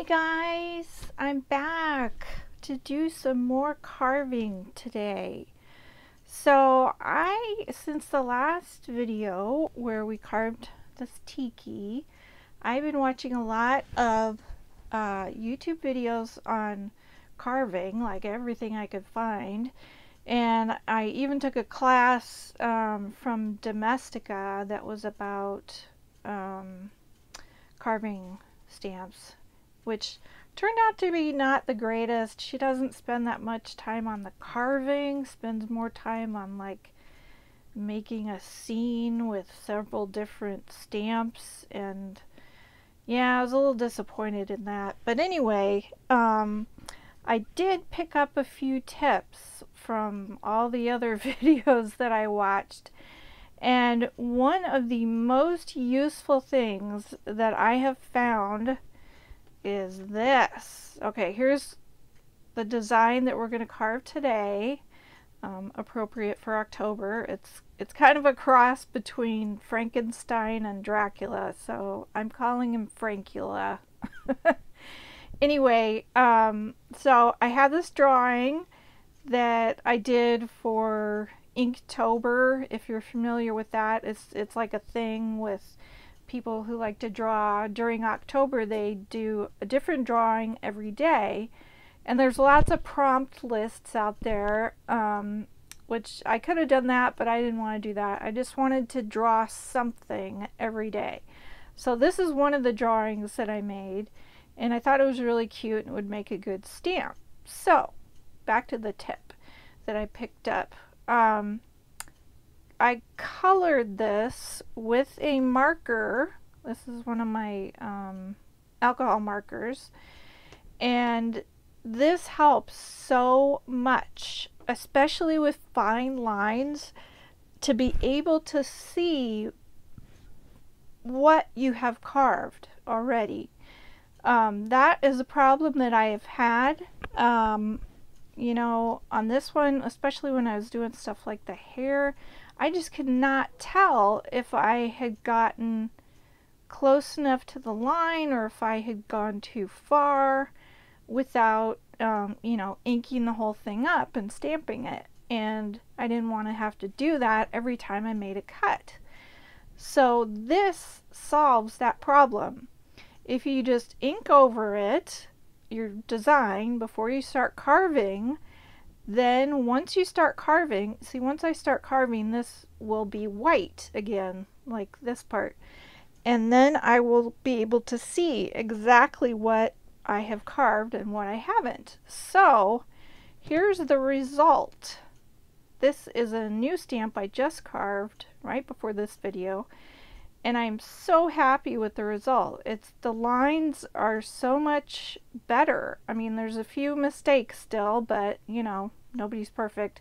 guys, I'm back to do some more carving today. So since the last video where we carved this tiki, I've been watching a lot of YouTube videos on carving, like everything I could find. And I even took a class from Domestica that was about carving stamps, which turned out to be not the greatest. She doesn't spend that much time on the carving, spends more time on like making a scene with several different stamps, and yeah, I was a little disappointed in that. But anyway, I did pick up a few tips from all the other videos that I watched. And one of the most useful things that I have found is this. Okay, here's the design that we're going to carve today, appropriate for October. It's kind of a cross between Frankenstein and Dracula, so I'm calling him Frankula. Anyway, so I had this drawing that I did for Inktober. If you're familiar with that, it's like a thing with people who like to draw. During October they do a different drawing every day, and there's lots of prompt lists out there, which I could have done that, but I didn't want to do that. I just wanted to draw something every day. So this is one of the drawings that I made, and I thought it was really cute and would make a good stamp. So back to the tip that I picked up. I colored this with a marker. This is one of my alcohol markers, and this helps so much, especially with fine lines, to be able to see what you have carved already. That is a problem that I have had. You know, on this one, especially when I was doing stuff like the hair, I just could not tell if I had gotten close enough to the line or if I had gone too far without, you know, inking the whole thing up and stamping it. And I didn't want to have to do that every time I made a cut. So this solves that problem. If you just ink over it, your design, before you start carving, then once you start carving, see, once I start carving, this will be white again, like this part, and then I will be able to see exactly what I have carved and what I haven't. So here's the result. This is a new stamp I just carved right before this video, and I'm so happy with the result. The lines are so much better. I mean, there's a few mistakes still, but you know, nobody's perfect.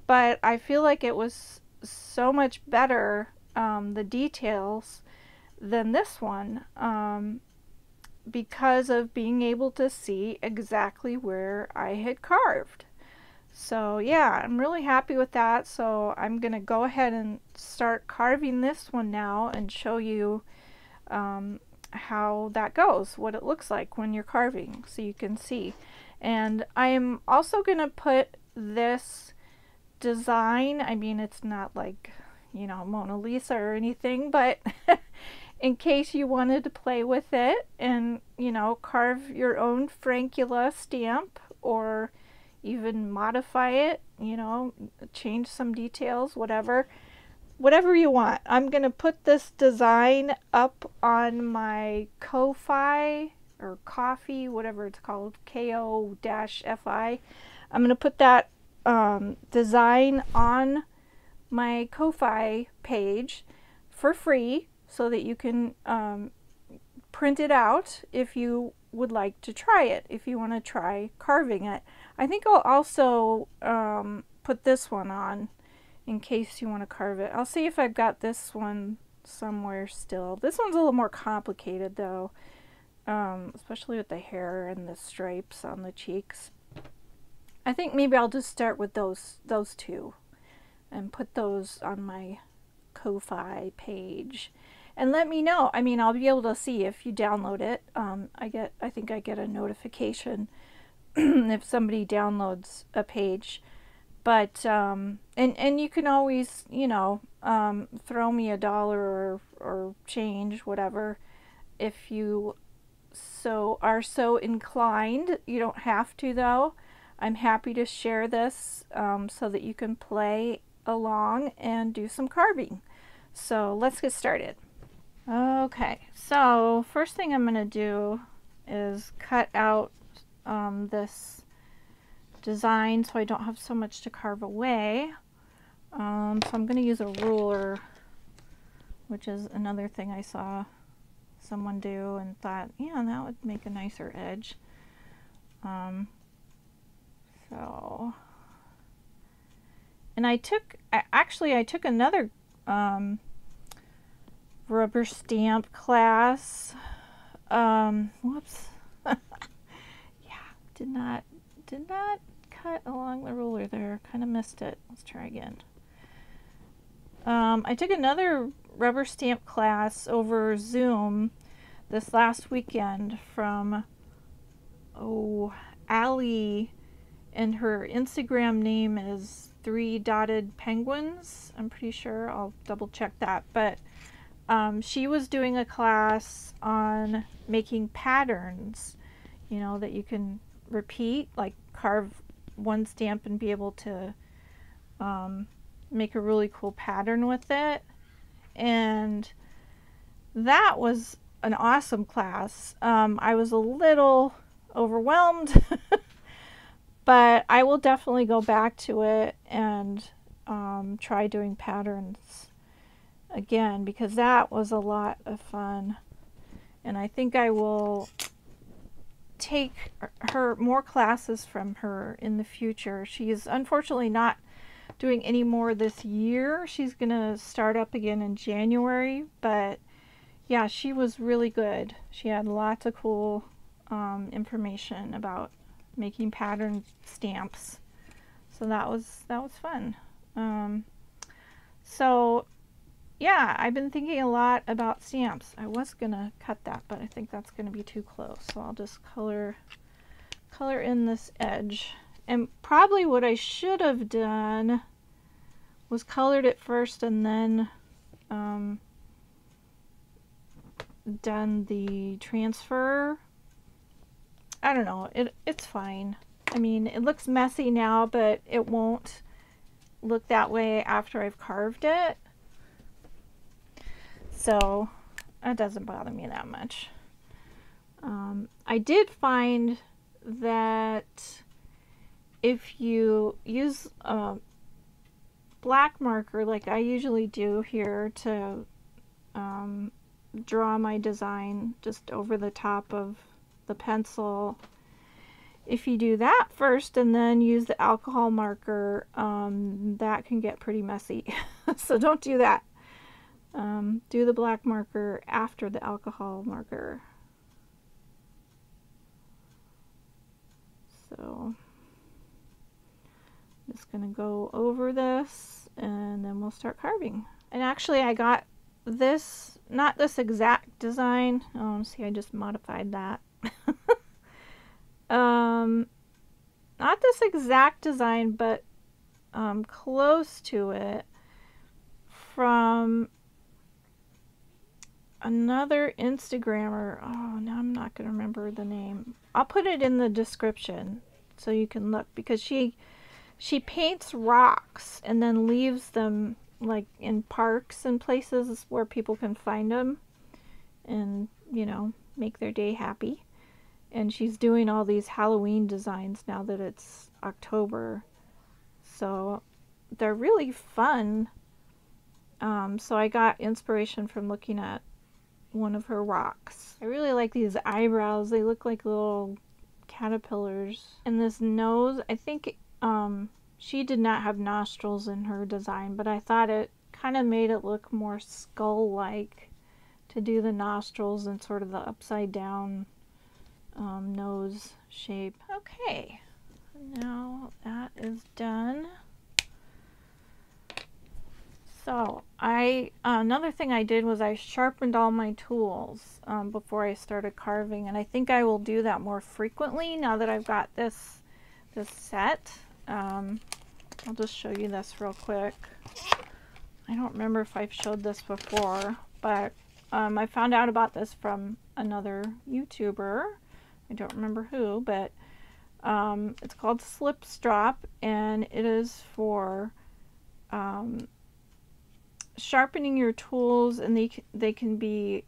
But I feel like it was so much better, the details, than this one, because of being able to see exactly where I had carved. So yeah, I'm really happy with that. So I'm gonna go ahead and start carving this one now and show you how that goes, what it looks like when you're carving, so you can see. And I am also gonna put this design, I mean, it's not like, you know, Mona Lisa or anything, but in case you wanted to play with it and, you know, carve your own Frankula stamp, or even modify it, you know, change some details, whatever you want. I'm going to put this design up on my Ko-Fi or Coffee, whatever it's called, Ko-Fi. I'm going to put that design on my Ko-Fi page for free so that you can print it out if you would like to try it, if you want to try carving it. I think I'll also put this one on in case you want to carve it. I'll see if I've got this one somewhere still. This one's a little more complicated though, especially with the hair and the stripes on the cheeks. I think maybe I'll just start with those two and put those on my Ko-Fi page. And let me know. I mean, I'll be able to see if you download it. I think I get a notification if somebody downloads a page. But and you can always, you know, throw me $1 or change, whatever, if you are so inclined. You don't have to, though. I'm happy to share this so that you can play along and do some carving. So let's get started. Okay, so first thing I'm going to do is cut out this design so I don't have so much to carve away. So I'm going to use a ruler, which is another thing I saw someone do and thought, yeah, that would make a nicer edge. And I took another rubber stamp class. Whoops. Yeah, did not cut along the ruler there. Kind of missed it. Let's try again. I took another rubber stamp class over Zoom this last weekend from Allie, and her Instagram name is 3 Dotted Penguins. I'm pretty sure. I'll double check that. But she was doing a class on making patterns, you know, that you can repeat, like carve one stamp and be able to make a really cool pattern with it. And that was an awesome class. I was a little overwhelmed, but I will definitely go back to it and try doing patterns again, because that was a lot of fun. And I think I will take more classes from her in the future. She is unfortunately not doing any more this year. She's gonna start up again in January, but yeah, she was really good. She had lots of cool information about making pattern stamps, so that was fun. So yeah, I've been thinking a lot about stamps. I was gonna cut that, but I think that's gonna be too close, so I'll just color in this edge. And probably what I should have done was colored it first and then done the transfer. I don't know, it's fine. I mean, it looks messy now, but it won't look that way after I've carved it. So it doesn't bother me that much. I did find that if you use a black marker like I usually do here to draw my design just over the top of the pencil, if you do that first and then use the alcohol marker, that can get pretty messy. So don't do that. Do the black marker after the alcohol marker. So I'm just going to go over this and then we'll start carving. And actually I got this, not this exact design. Oh, see, I just modified that. Not this exact design, but close to it, from another Instagrammer. Oh, now I'm not going to remember the name. I'll put it in the description so you can look, because she paints rocks and then leaves them like in parks and places where people can find them and, you know, make their day happy. And she's doing all these Halloween designs now that it's October. So they're really fun. So I got inspiration from looking at one of her rocks. I really like these eyebrows. They look like little caterpillars. And this nose, I think she did not have nostrils in her design, but I thought it kind of made it look more skull-like to do the nostrils and sort of the upside down nose shape. Okay, now that is done. So another thing I did was I sharpened all my tools before I started carving, and I think I will do that more frequently now that I've got this set. I'll just show you this real quick. I don't remember if I've showed this before, but I found out about this from another YouTuber. I don't remember who, but it's called Slipstrop, and it is for sharpening your tools, and they can be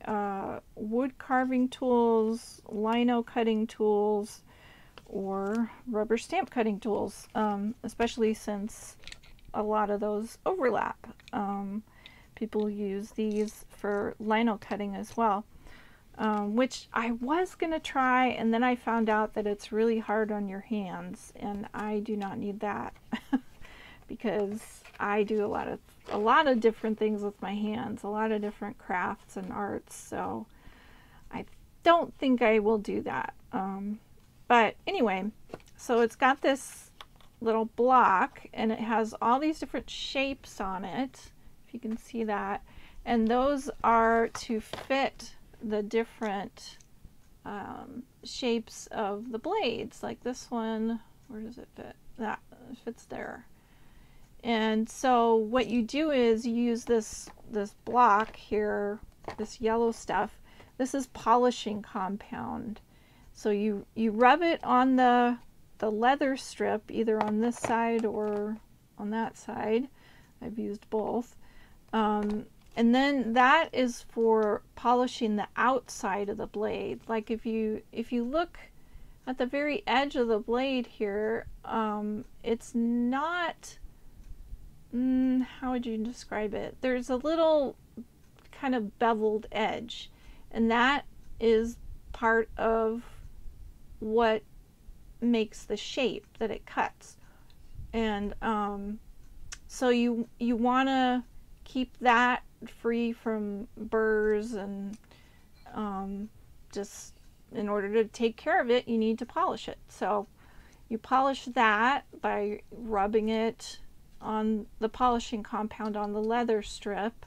wood carving tools, lino cutting tools, or rubber stamp cutting tools, especially since a lot of those overlap. People use these for lino cutting as well, which I was gonna try, and then I found out that it's really hard on your hands, and I do not need that because I do a lot of different things with my hands, a lot of different crafts and arts, so I don't think I will do that. But anyway, so it's got this little block, and it has all these different shapes on it, if you can see that, and those are to fit the different shapes of the blades. Like this one, where does it fit? That it fits there. And so what you do is you use this block here, this yellow stuff. This is polishing compound. So you rub it on the leather strip, either on this side or on that side. I've used both. And then that is for polishing the outside of the blade. Like if you look at the very edge of the blade here, it's not, how would you describe it? There's a little kind of beveled edge, and that is part of what makes the shape that it cuts. And so you want to keep that free from burrs, and just in order to take care of it, you need to polish it. So you polish that by rubbing it on the polishing compound on the leather strip,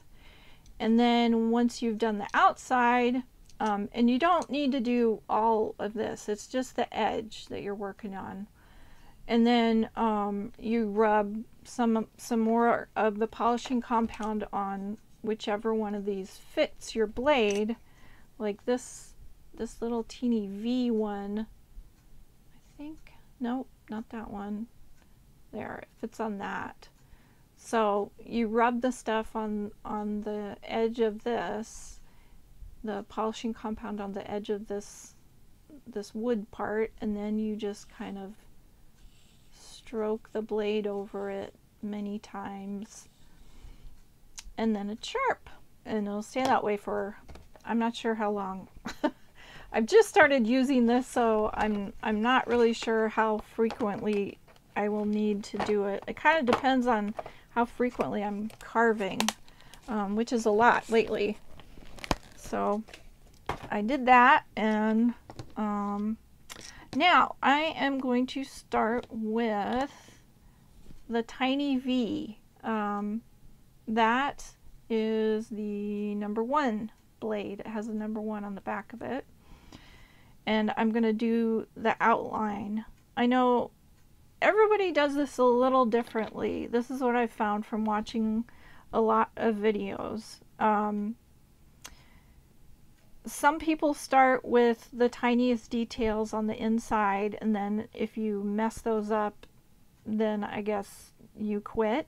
and then once you've done the outside, and you don't need to do all of this, it's just the edge that you're working on, and then you rub some more of the polishing compound on whichever one of these fits your blade, like this little teeny V one, I think. Nope, not that one. There, it fits on that. So you rub the stuff on the edge of this, the polishing compound on the edge of this wood part, and then you just kind of stroke the blade over it many times, and then it's sharp, and it'll stay that way for, I'm not sure how long. I've just started using this, so I'm not really sure how frequently I will need to do it. It kind of depends on how frequently I'm carving, which is a lot lately. So I did that, and now I am going to start with the tiny V. That is the number 1 blade. It has a number 1 on the back of it. And I'm going to do the outline. I know everybody does this a little differently. This is what I found from watching a lot of videos. Some people start with the tiniest details on the inside, and then if you mess those up, then I guess you quit.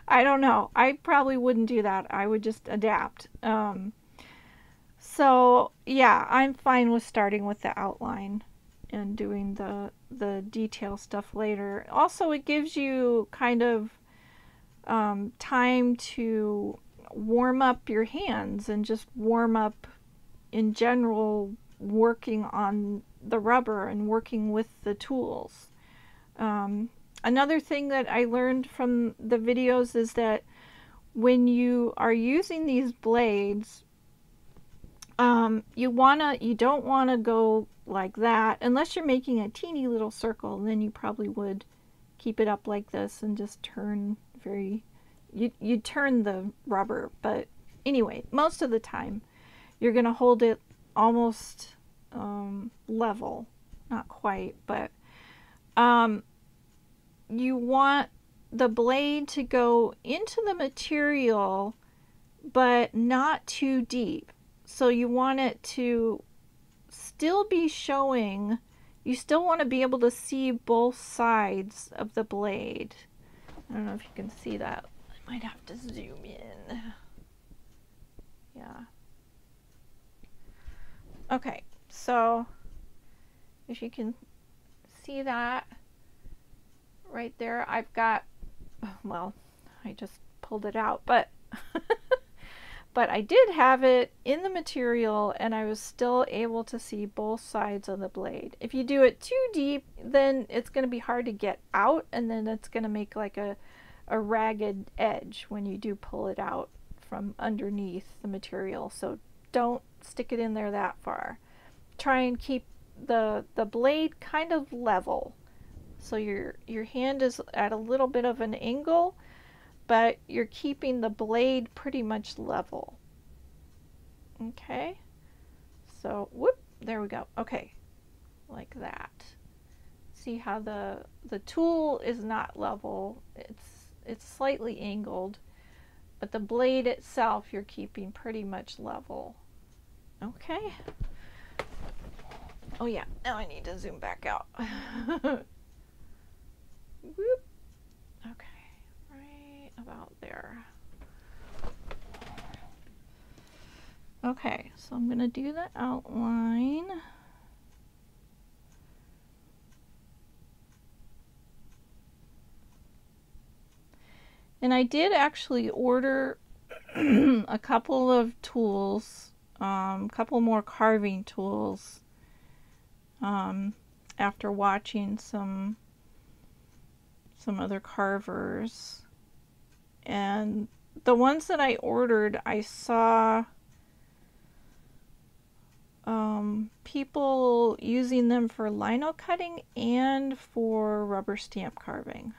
I don't know. I probably wouldn't do that. I would just adapt. So yeah, I'm fine with starting with the outline and doing the detail stuff later. Also, it gives you kind of time to warm up your hands and just warm up in general working on the rubber and working with the tools. Another thing that I learned from the videos is that when you are using these blades, you don't want to go like that unless you're making a teeny little circle. Then you probably would keep it up like this and just turn very you turn the rubber, but anyway, most of the time you're going to hold it almost level, not quite, but you want the blade to go into the material but not too deep. So you want it to still be showing, you still want to be able to see both sides of the blade. I don't know if you can see that. I might have to zoom in. Yeah. Okay, so if you can see that right there, I've got, well, I just pulled it out, but but I did have it in the material and I was still able to see both sides of the blade. If you do it too deep, then it's going to be hard to get out, and then it's going to make like a ragged edge when you do pull it out from underneath the material. So don't stick it in there that far. Try and keep the blade kind of level. So your hand is at a little bit of an angle, but you're keeping the blade pretty much level. Okay, so whoop, there we go. Okay, like that. See how the tool is not level, it's slightly angled, but the blade itself you're keeping pretty much level. Okay. Oh yeah, now I need to zoom back out. Whoop. Okay, right about there. Okay, so I'm going to do the outline. And I did actually order a couple of tools, a couple more carving tools, after watching some other carvers. And the ones that I ordered, I saw people using them for lino cutting and for rubber stamp carving.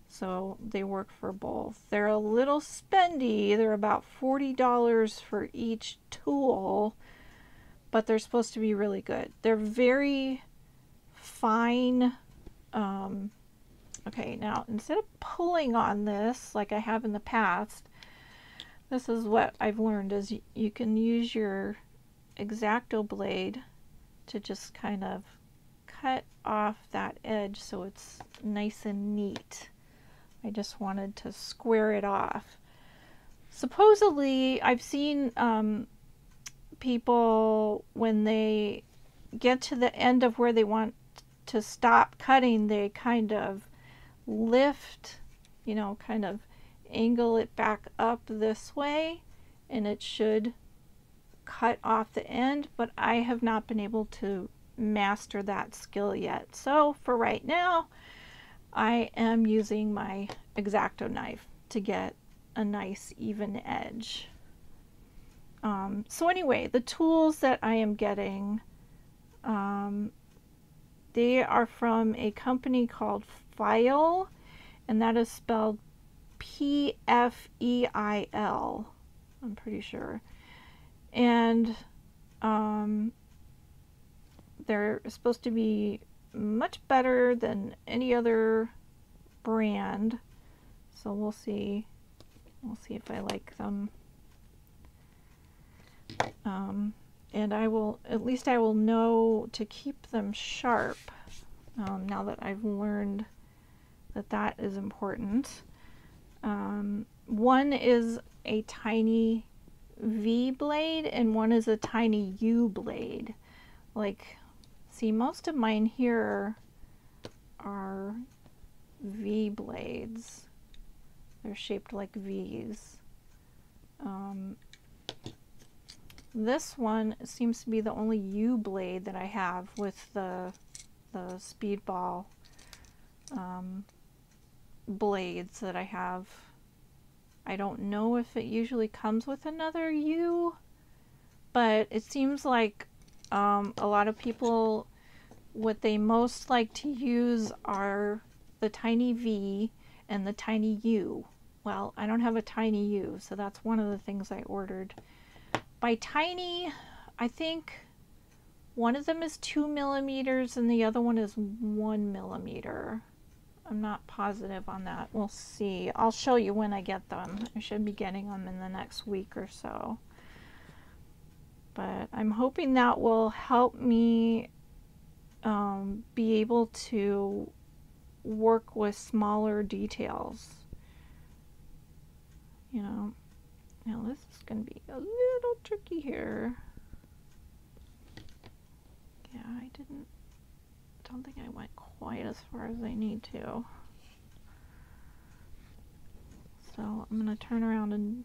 So they work for both. They're a little spendy. They're about $40 for each tool, but they're supposed to be really good. They're very fine. Okay, now instead of pulling on this like I have in the past, this is what I've learned, is you can use your X-Acto blade to just kind of cut off that edge so it's nice and neat. I just wanted to square it off. Supposedly, I've seen people, when they get to the end of where they want to stop cutting, they kind of lift, you know, kind of angle it back up this way, and it should cut off the end, but I have not been able to master that skill yet. So for right now, I am using my X-Acto knife to get a nice even edge. So anyway, the tools that I am getting, they are from a company called File, and that is spelled P-F-E-I-L, I'm pretty sure. And they're supposed to be much better than any other brand, so we'll see if I like them. And I will know to keep them sharp, now that I've learned that is important. One is a tiny V blade and one is a tiny U blade. Like, see, most of mine here are V blades. They're shaped like V's. This one seems to be the only U blade that I have with the speedball blades that I have. I don't know if it usually comes with another U, but it seems like a lot of people, what they most like to use are the tiny V and the tiny U. well, I don't have a tiny U, so that's one of the things I ordered. By tiny, I think one of them is 2 millimeters and the other one is 1 millimeter. I'm not positive on that. We'll see. I'll show you when I get them. I should be getting them in the next week or so. But I'm hoping that will help me be able to work with smaller details. You know, now this is going to be a little tricky here. Yeah, I don't think I went quite as far as I need to. So I'm going to turn around and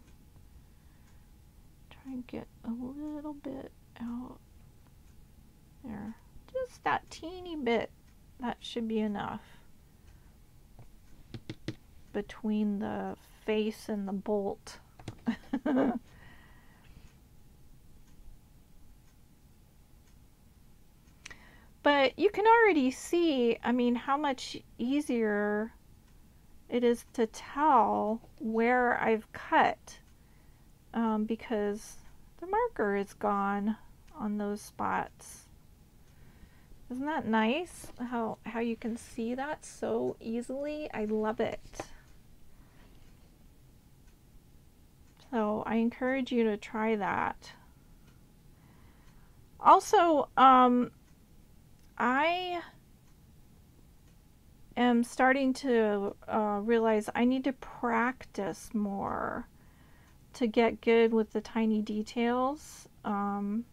try and get a little bit out there. Just that teeny bit. That should be enough between the face and the bolt. But you can already see, I mean, how much easier it is to tell where I've cut because the marker is gone on those spots. Isn't that nice how you can see that so easily? I love it. So I encourage you to try that. Also, I am starting to realize I need to practice more to get good with the tiny details. And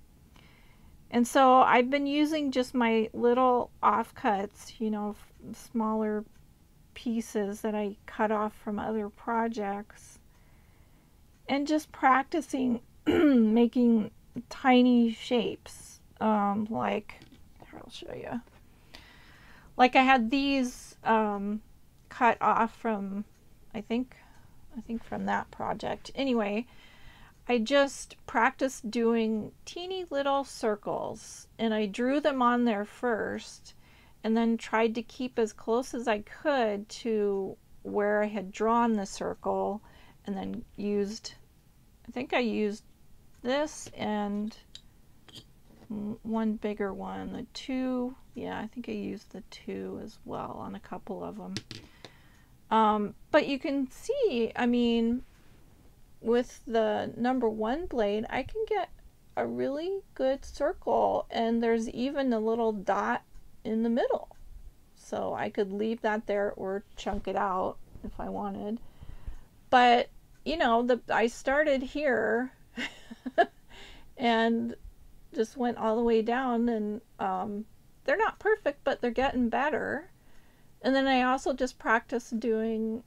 so I've been using just my little offcuts, you know, smaller pieces that I cut off from other projects, and just practicing making tiny shapes. Like, here, I'll show you. Like I had these cut off from, I think from that project. Anyway, I just practiced doing teeny little circles, and I drew them on there first and then tried to keep as close as I could to where I had drawn the circle, and then used, I think I used this and one bigger one, the 2, yeah, I think I used the 2 as well on a couple of them. But you can see, I mean, with the number 1 blade, I can get a really good circle, and there's even a little dot in the middle. So I could leave that there or chunk it out if I wanted. But, you know, I started here and just went all the way down, and they're not perfect, but they're getting better. And then I also just practiced doing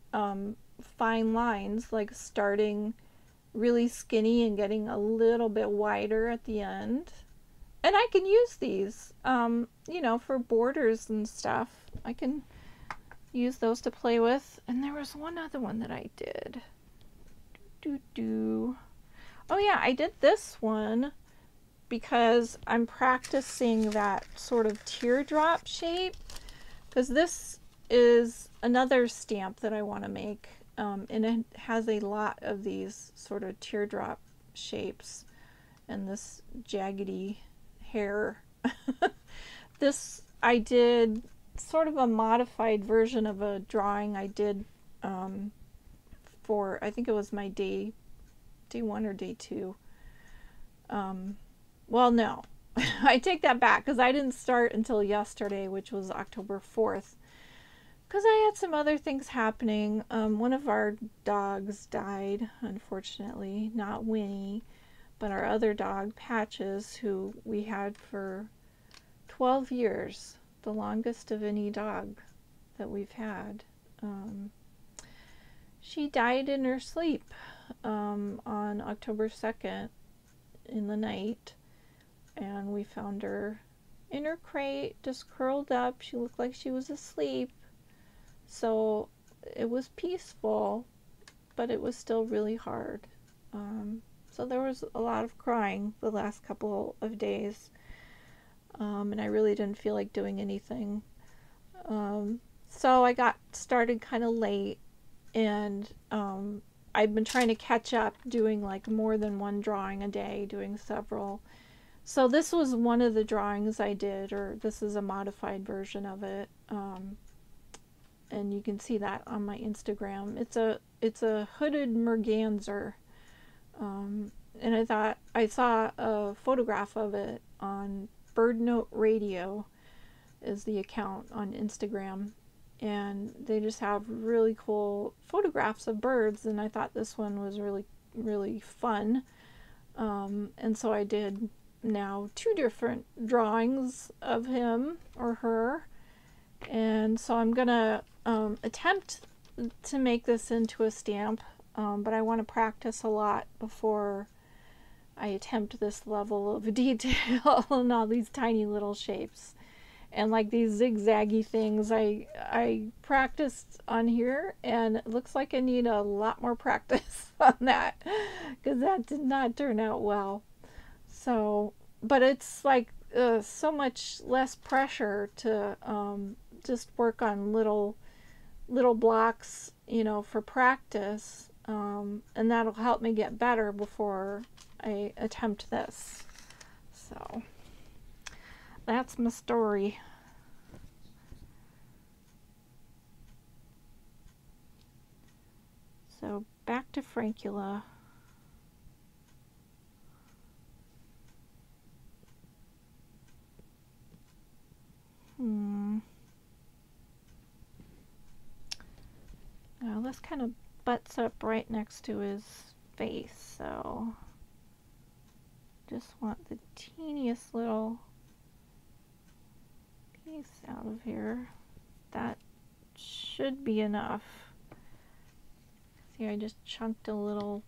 fine lines, like starting really skinny and getting a little bit wider at the end. And I can use these, you know, for borders and stuff. I can use those to play with. And there was one other one that I did. Oh yeah, I did this one because I'm practicing that sort of teardrop shape, because this is another stamp that I want to make, and it has a lot of these sort of teardrop shapes and this jaggedy hair. This I did sort of a modified version of a drawing I did for, I think it was my day 1 or day 2. Well, no, I take that back, because I didn't start until yesterday, which was October 4th, because I had some other things happening. One of our dogs died, unfortunately, not Winnie, but our other dog, Patches, who we had for 12 years, the longest of any dog that we've had. She died in her sleep on October 2nd in the night, and we found her in her crate, just curled up. She looked like she was asleep. So it was peaceful, but it was still really hard. So there was a lot of crying the last couple of days, and I really didn't feel like doing anything. So I got started kind of late, And I've been trying to catch up doing like more than one drawing a day, doing several. So this was one of the drawings I did, or this is a modified version of it. And you can see that on my Instagram. It's a hooded merganser. And I saw a photograph of it on Bird Note Radio is the account on Instagram, and they just have really cool photographs of birds, and I thought this one was really fun. And so I did now 2 different drawings of him or her, and so I'm gonna attempt to make this into a stamp, but I want to practice a lot before I attempt this level of detail and all these tiny little shapes. And like these zigzaggy things, I practiced on here, and it looks like I need a lot more practice on that, because that did not turn out well. So, but it's like so much less pressure to just work on little blocks, you know, for practice, and that'll help me get better before I attempt this. So that's my story. So back to Francula. Now this kind of butts up right next to his face, so just want the teeniest little piece out of here. That should be enough. See, I just chunked a little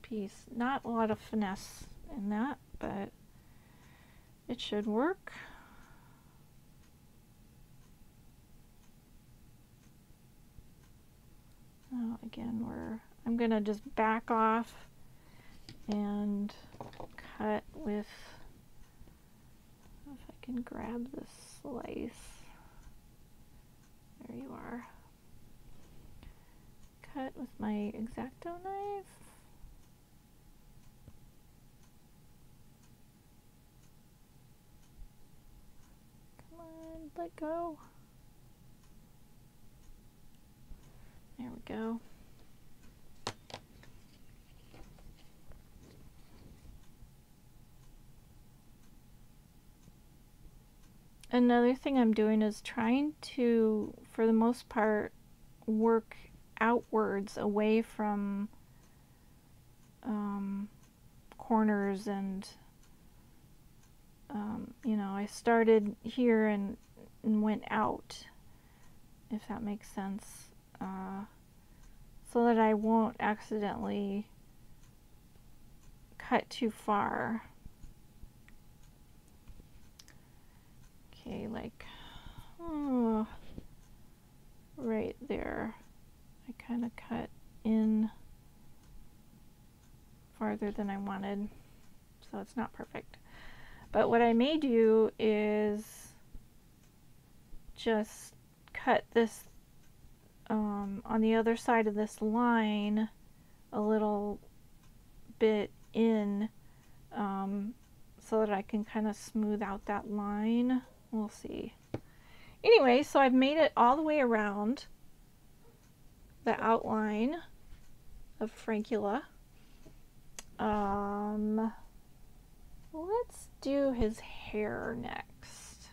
piece. Not a lot of finesse in that, but it should work. Oh, again, I'm gonna just back off and cut with, if I can grab this slice. There you are. Cut with my X-Acto knife. Come on, let go. There we go. Another thing I'm doing is trying to, for the most part, work outwards away from corners and you know, I started here and went out, if that makes sense, so that I won't accidentally cut too far. Okay, like right there. I kind of cut in farther than I wanted, so it's not perfect. But what I may do is just cut this on the other side of this line a little bit in, so that I can kind of smooth out that line. We'll see. Anyway, so I've made it all the way around the outline of Francula. Let's do his hair next.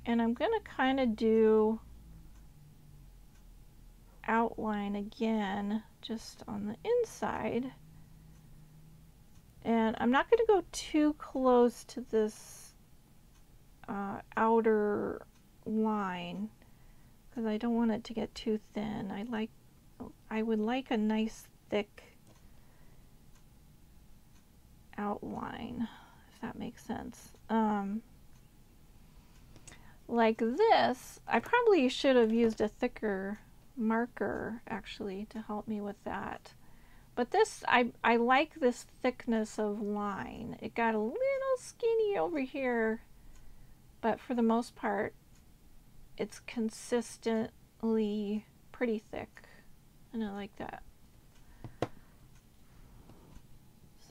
And I'm gonna kind of do outline again, just on the inside. And I'm not gonna go too close to this outer line, because I don't want it to get too thin. I would like a nice thick outline, if that makes sense. Like this, I probably should have used a thicker marker actually to help me with that. But this, I like this thickness of line. It got a little skinny over here, but for the most part, it's consistently pretty thick, and I like that.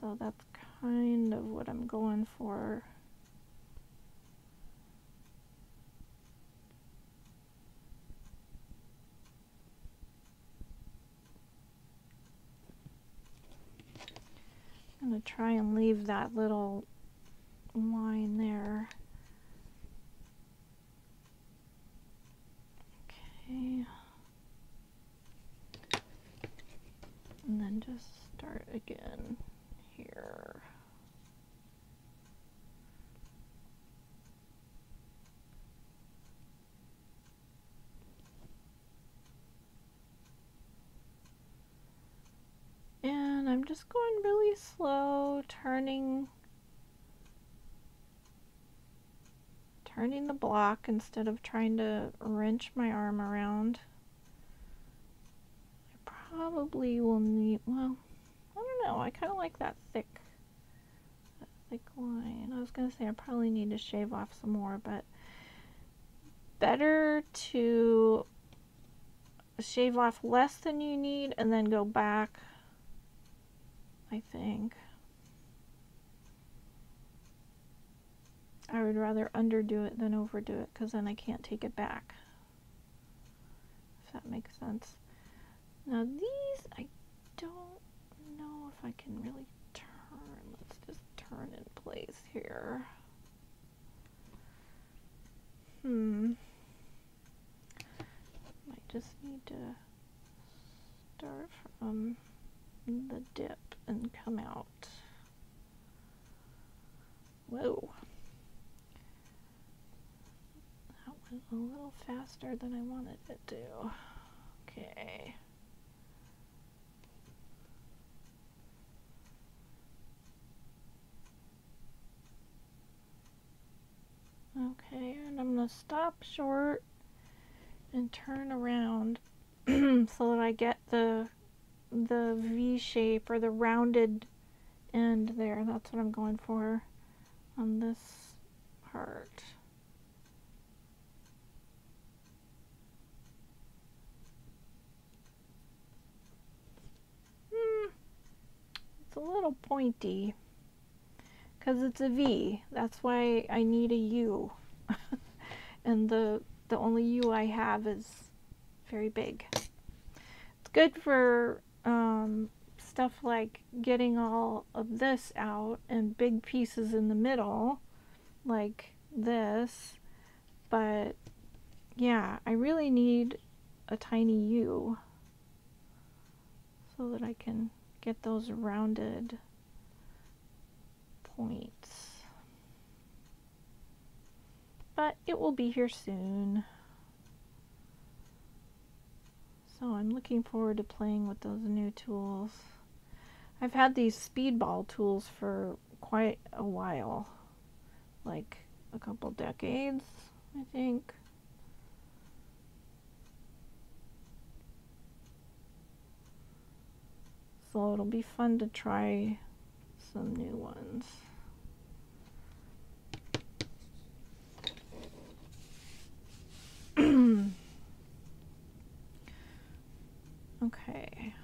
So that's kind of what I'm going for. I'm going to try and leave that little line there. Okay. And then just start again here. And I'm just going really slow, turning the block instead of trying to wrench my arm around. I probably will need, well, I don't know, I kind of like that thick line. I was going to say I probably need to shave off some more, but better to shave off less than you need and then go back, I think. I would rather underdo it than overdo it, because then I can't take it back, if that makes sense. Now these, I don't know if I can really turn. Let's just turn in place here. Might just need to start from the dip and come out. Whoa. That went a little faster than I wanted it to. Okay. Okay, and I'm going to stop short and turn around so that I get the V shape, or the rounded end there. That's what I'm going for on this part. It's a little pointy because it's a V. That's why I need a U. And the only U I have is very big. It's good for stuff like getting all of this out and big pieces in the middle, like this. But yeah, I really need a tiny U so that I can get those rounded points. But it will be here soon. So I'm looking forward to playing with those new tools. I've had these speedball tools for quite a while, like a couple decades, I think. So it'll be fun to try some new ones. Okay.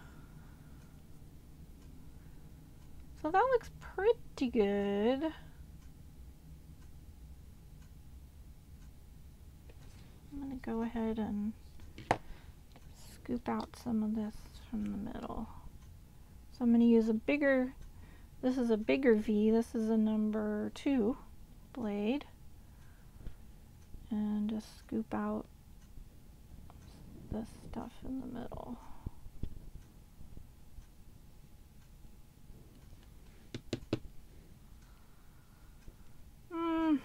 So that looks pretty good. I'm going to go ahead and scoop out some of this from the middle. So I'm going to use a bigger, this is a bigger V, this is a number 2 blade, and just scoop out this stuff in the middle. Yeah,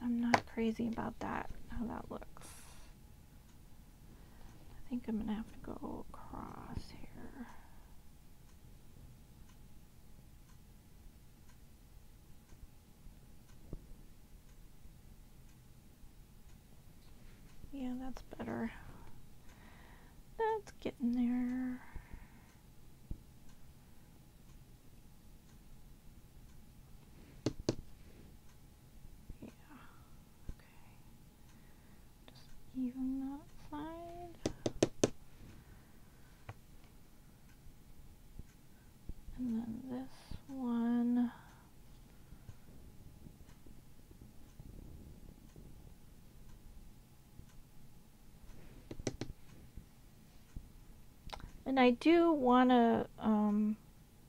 I'm not crazy about that, how that looks. I think I'm going to have to go across here. Yeah, that's better. That's getting there. Yeah, okay. And I do want to,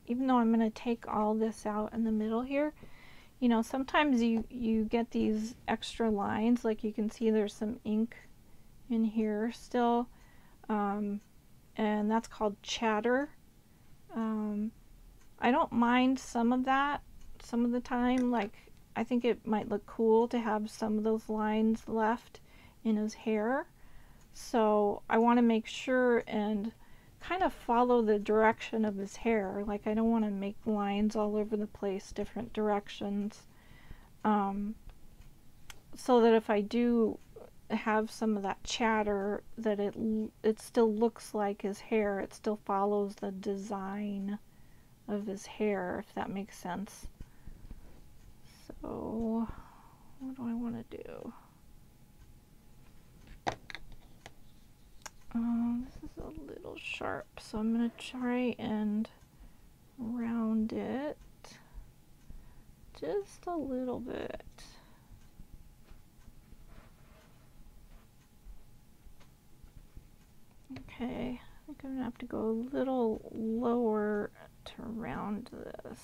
even though I'm going to take all this out in the middle here, you know, sometimes you get these extra lines, like you can see there's some ink in here still, and that's called chatter. I don't mind some of that some of the time. Like, I think it might look cool to have some of those lines left in his hair. So I want to make sure and kind of follow the direction of his hair. Like, I don't want to make lines all over the place, different directions. So that if I do have some of that chatter, that it still looks like his hair. It still follows the design of his hair, if that makes sense. So what do I want to do? This is a little sharp, so I'm going to try and round it just a little bit. Okay, I think I'm going to have to go a little lower to round this.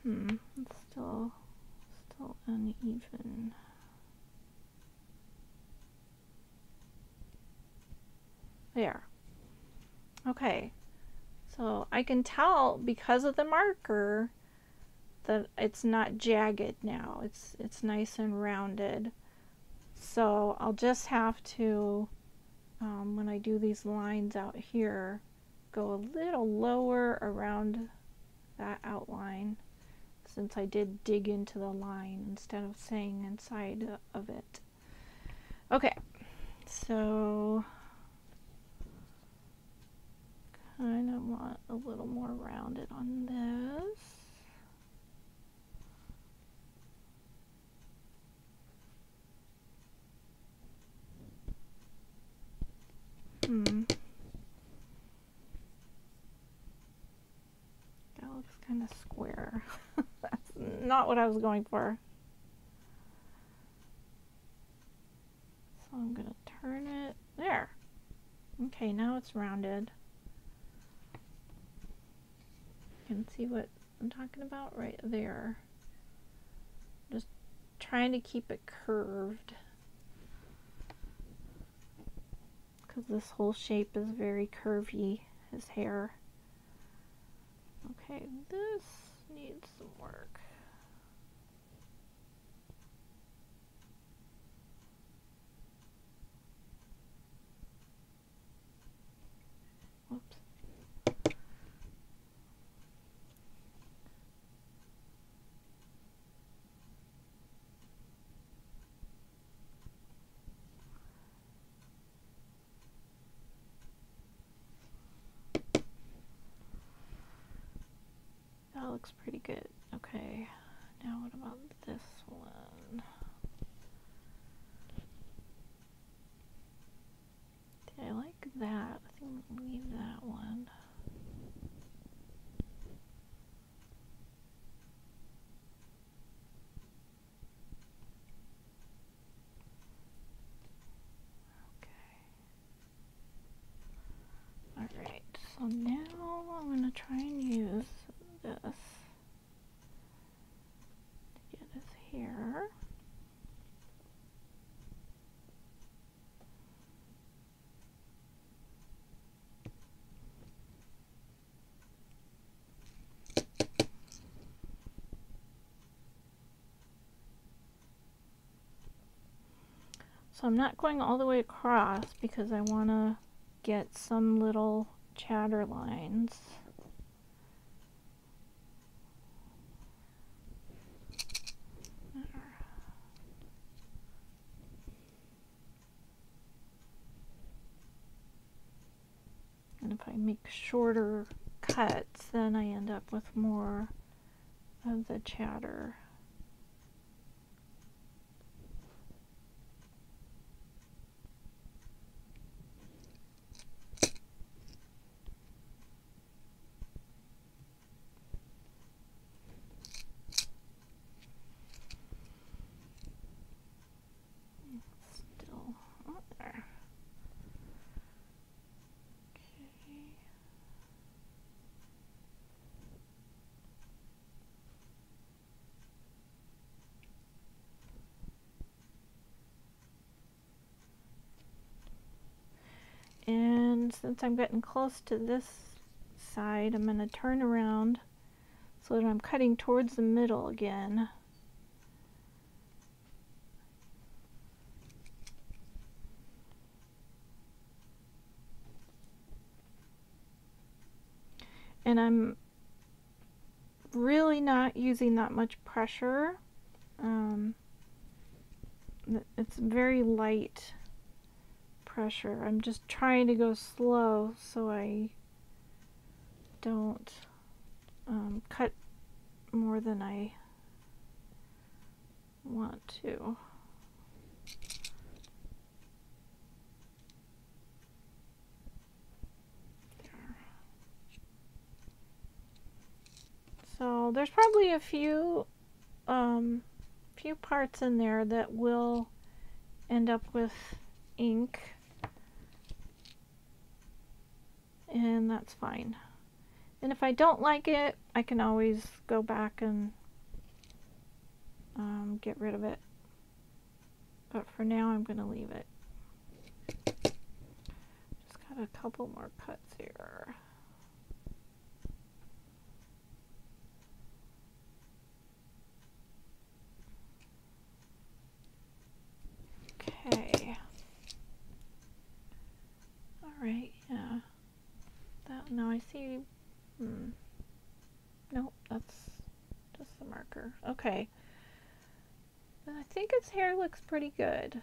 It's still uneven. There. Okay, so I can tell because of the marker that it's not jagged now. It's nice and rounded. So I'll just have to, when I do these lines out here, go a little lower around that outline, since I did dig into the line instead of staying inside of it. Okay, so kind of want a little more rounded on this. That looks kind of square. That's not what I was going for. So I'm going to turn it there. Okay, now it's rounded. You can see what I'm talking about right there. Just trying to keep it curved, because this whole shape is very curvy, his hair. Okay, this needs some work. Whoops. That looks pretty good. Okay, now what about this one? I like that. I think I'll leave that one. Okay. Alright, so now I'm going to try and use this to get his hair. So I'm not going all the way across because I want to get some little chatter lines. And if I make shorter cuts, then I end up with more of the chatter. since I'm getting close to this side, I'm going to turn around so that I'm cutting towards the middle again. And I'm really not using that much pressure. It's very light pressure. I'm just trying to go slow so I don't cut more than I want to. So there's probably a few parts in there that will end up with ink, and that's fine. And if I don't like it, I can always go back and get rid of it. But for now, I'm going to leave it. Just got a couple more cuts here. Okay. All right, yeah. That, now I see, nope, that's just the marker. Okay. I think its hair looks pretty good.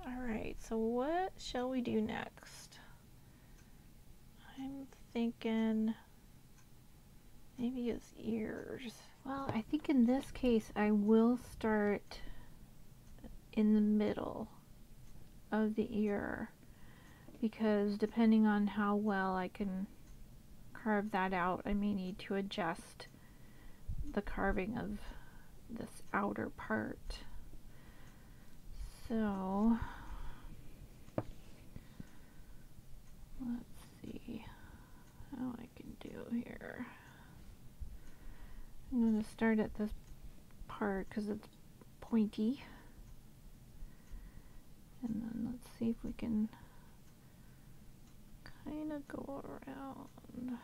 All right, so what shall we do next? I'm thinking maybe his ears. Well, I think in this case I will start in the middle of the ear, because depending on how well I can carve that out, I may need to adjust the carving of this outer part. So let's see how I can do here. I'm going to start at this part because it's pointy, and then let's see if we can kind of go around.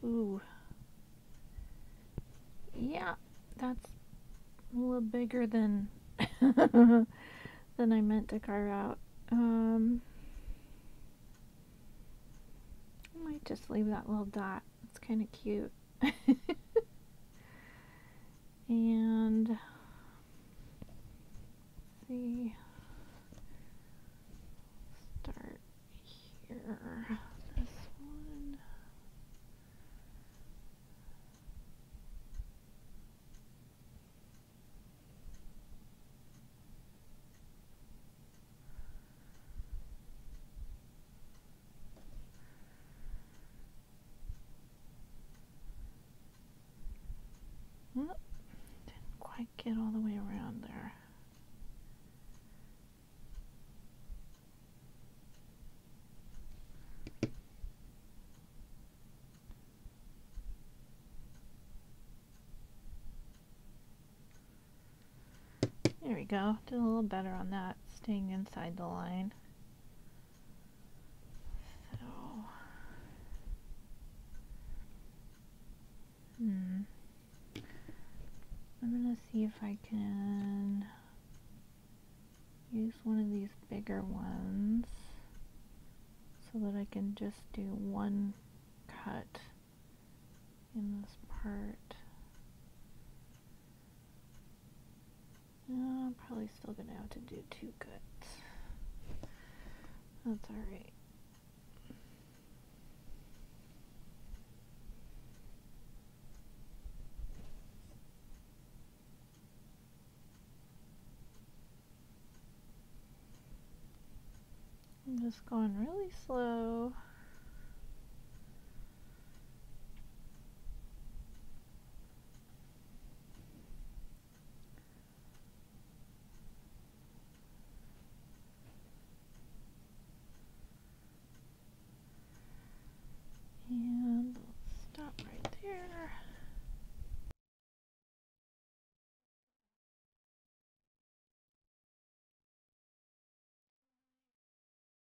Ooh, yeah, that's a little bigger than than I meant to carve out. I might just leave that little dot. It's kind of cute. And let's see, start here. This one. Oh, didn't quite get all the way around there. There we go. Did a little better on that, staying inside the line. So, I'm gonna see if I can use one of these bigger ones so that I can just do one cut in this part. I'm probably still gonna have to do 2 cuts. That's alright. I'm just going really slow.